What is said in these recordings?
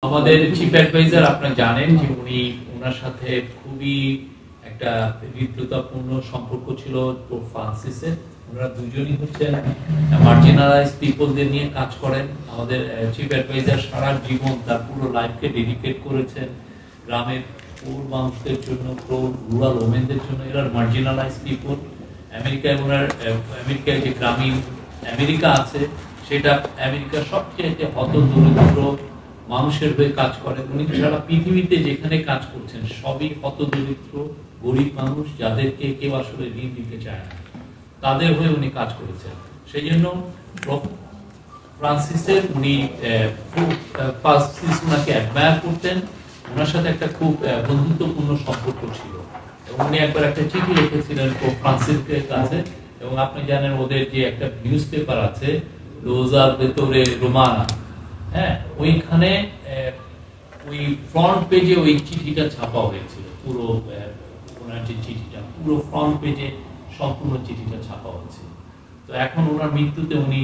আমাদের chief adviser আপনারা জানেন যে উনি ওনার সাথে খুবই একটা হৃদ্যতাপূর্ণ সম্পর্ক ছিল পোপ ফ্রান্সিসের। ওনারা দুজনই হচ্ছেন মার্জিনালাইজ পিপলদের নিয়ে কাজ করেন। আমাদের চিফ অ্যাডভাইজার সারা জীবন তার পুরো লাইফকে ডেডিকেট করেছেন গ্রামের পুর মানুষদের জন্য, রুরাল ওমেনদের জন্য। এরা মার্জিনালাইজ পিপল। আমেরিকায় যে গ্রামীণ আমেরিকা আছে সেটা আমেরিকার সবচেয়ে হতদরিদ্র মানুষের হয়ে কাজ করেন। উনি সারা পৃথিবীতে যেখানে কাজ করছেন সবই হতদরিদ্র গরিব মানুষ, যাদেরকে কেউ আসলে ঋণ দিতে চায় না, তাদের হয়ে উনি কাজ করেছেন। সেই জন্য ফ্রান্সিসের উনি ওনাকে অ্যাডমায়ার করতেন। ওনার সাথে একটা খুব বন্ধুত্বপূর্ণ সম্পর্ক ছিল এবং উনি একবার একটা চিঠি লিখেছিলেন পোপ ফ্রান্সিসের কাছে। এবং আপনি জানেন ওদের যে একটা নিউজ পেপার আছে রোজার ভেতরে রোমানা, হ্যাঁ, ওইখানে ওই ফ্রন্ট পেজে ওই চিঠিটা ছাপা হয়েছিল। পুরো ওনার যে চিঠিটা পুরো ফ্রন্ট পেজে সম্পূর্ণ চিঠিটা ছাপা হয়েছিল। তো এখন ওনার মৃত্যুতে উনি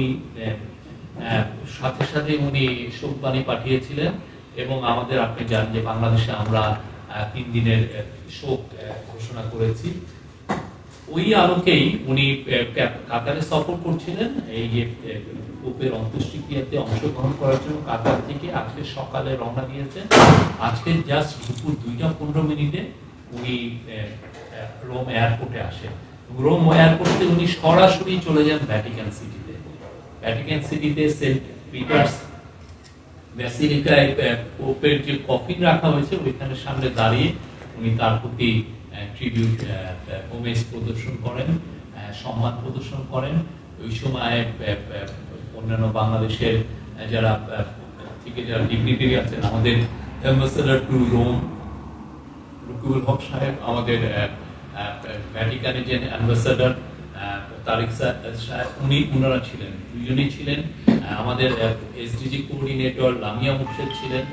সাথে সাথে উনি শোকবাণী পাঠিয়েছিলেন এবং আমাদের আপনি জানেন যে বাংলাদেশে আমরা 3 দিনের শোক ঘোষণা করেছি। ওই আলোকেই উনি কাতারে সফর করছিলেন এই যে পোপের অন্ত্যেষ্টিক্রিয়াতে অংশগ্রহণ করার জন্য কাতার থেকে আজকে সকালে রওনা দিয়েছেন। আজকে জাস্ট দুপুর 2:15 উনি রোম এয়ারপোর্টে আসেন। রোম এয়ারপোর্টে উনি সরাসরি চলে যান ভ্যাটিকান সিটিতে। ভ্যাটিকান সিটিতে সেন্ট পিটার্স ব্যাসিলিকায় পোপের যে কফিন রাখা হয়েছে ওইখানে সামনে দাঁড়িয়ে উনি তার প্রতি ট্রিবিউট হোমেজ প্রদর্শন করেন, সম্মান প্রদর্শন করেন। ওই সময় অন্যান্য বাংলাদেশের যারা ডিগনিটারি আছেন, আমাদের অ্যাম্বাসেডর টু রোম রকিবুল হক সাহেব, আমাদের ভ্যাটিকানের যে অ্যাম্বাসেডর তারিক সাহেব, উনারা ছিলেন, দুজনেই ছিলেন। আমাদের এসডিজি কোঅর্ডিনেটর লামিয়া মুর্শেদ ছিলেন।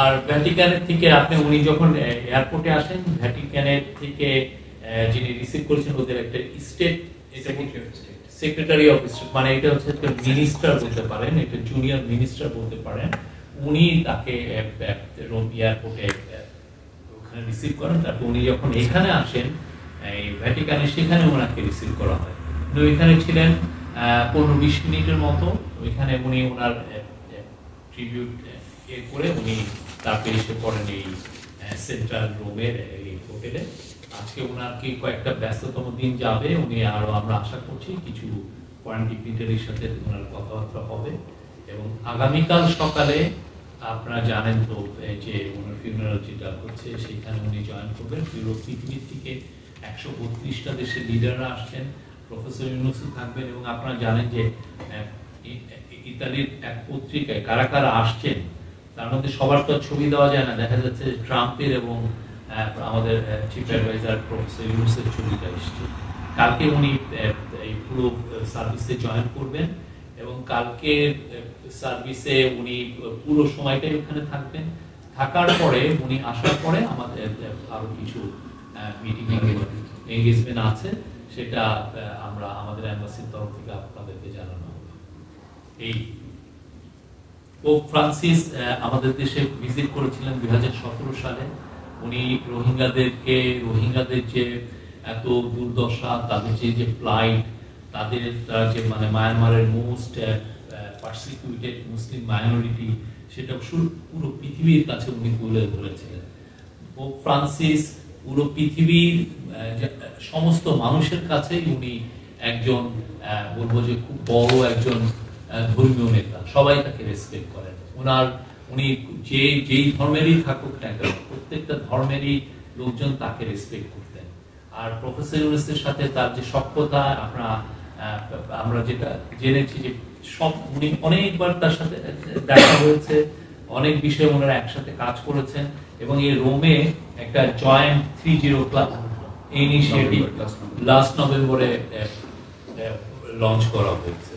আর ভ্যাটিকানের থেকে উনি যখন এয়ারপোর্টে আসেন, ভ্যাটিকানের থেকে যিনি রিসিভ করেছেন ওদের একটা স্টেট সেক্রেটারি অফ স্টেট, মানে এটা হচ্ছে মিনিস্টার বলতে পারেন, এটা জুনিয়র মিনিস্টার বলতে পারেন। উনি তাকে রোম এয়ারপোর্টে ওখানে রিসিভ করেন। তারপর উনি যখন এখানে আসেন এই ভ্যাটিকানে, সেখানে ওনাকে রিসিভ করা হয়। উনি ওইখানে ছিলেন 15-20 মিনিটের মতো। ওইখানে উনি ওনার ট্রিবিউট করে উনি তারপরে এসে পড়েন এই সেন্ট্রাল রোমের এই হোটেলে। আজকে ওনার কি কয়েকটা ব্যস্ততম দিন যাবে, উনি আরো আমরা আশা করছি কিছু ফরেন ডিগনিটারির সাথে ওনার কথাবার্তা হবে। এবং আগামীকাল সকালে আপনারা জানেন তো যে ওনার ফিউনারাল যেটা হচ্ছে সেখানে উনি জয়েন করবেন। পুরো পৃথিবীর থেকে 132টা দেশের লিডাররা আসছেন, প্রফেসর ইউনুসও থাকবেন। এবং আপনারা জানেন যে ইতালির এক পত্রিকায় কারা কারা আসছেন তার মধ্যে সবার তো ছবি দেওয়া যায় না। দেখা যাচ্ছে ট্রাম্পের এবং আমাদের চিফ অ্যাডভাইজার প্রফেসর ইউনুসের ছবিটা এসছে। কালকে উনি এই পুরো সার্ভিসে জয়েন করবেন এবং কালকে সার্ভিসে উনি পুরো সময়টাই ওখানে থাকবেন। থাকার পরে উনি আসার পরে আমাদের আরো কিছু মিটিং এঙ্গেজমেন্ট আছে, সেটা আমরা আমাদের এম্বাসির তরফ থেকে আপনাদেরকে জানানো হবে। এই পোপ ফ্রান্সিস আমাদের দেশে ভিজিট করেছিলেন 2017 সালে। উনি রোহিঙ্গাদের যে এত দুর্দশা, তাদের যে ফ্লাইট, তাদের যে মানে মায়ানমারের মোস্ট পারসিকিউটেড মুসলিম মাইনরিটি, সেটা পুরো পৃথিবীর কাছে উনি তুলে ধরেছিলেন। পোপ ফ্রান্সিস পুরো পৃথিবীর সমস্ত মানুষের কাছেই উনি একজন বলবো যে খুব বড় একজন ধর্মীয় নেতা। সবাই তাকে রেসপেক্ট করেন। উনি যেই ধর্মেরই থাকুক না কেন, প্রত্যেকটা ধর্মেরই লোকজন তাকে রেসপেক্ট করতেন। আর প্রফেসর ইউনুসের সাথে তার যে সখ্যতা, আমরা যেটা জেনেছি যে উনি অনেকবার তার সাথে দেখা হয়েছে, অনেক বিষয়ে ওনারা একসাথে কাজ করেছেন। এবং এই রোমে একটা জয়েন্ট 30 ক্লাব ইনিশিয়েটিভ লাস্ট নভেম্বরে লঞ্চ করা হয়েছে।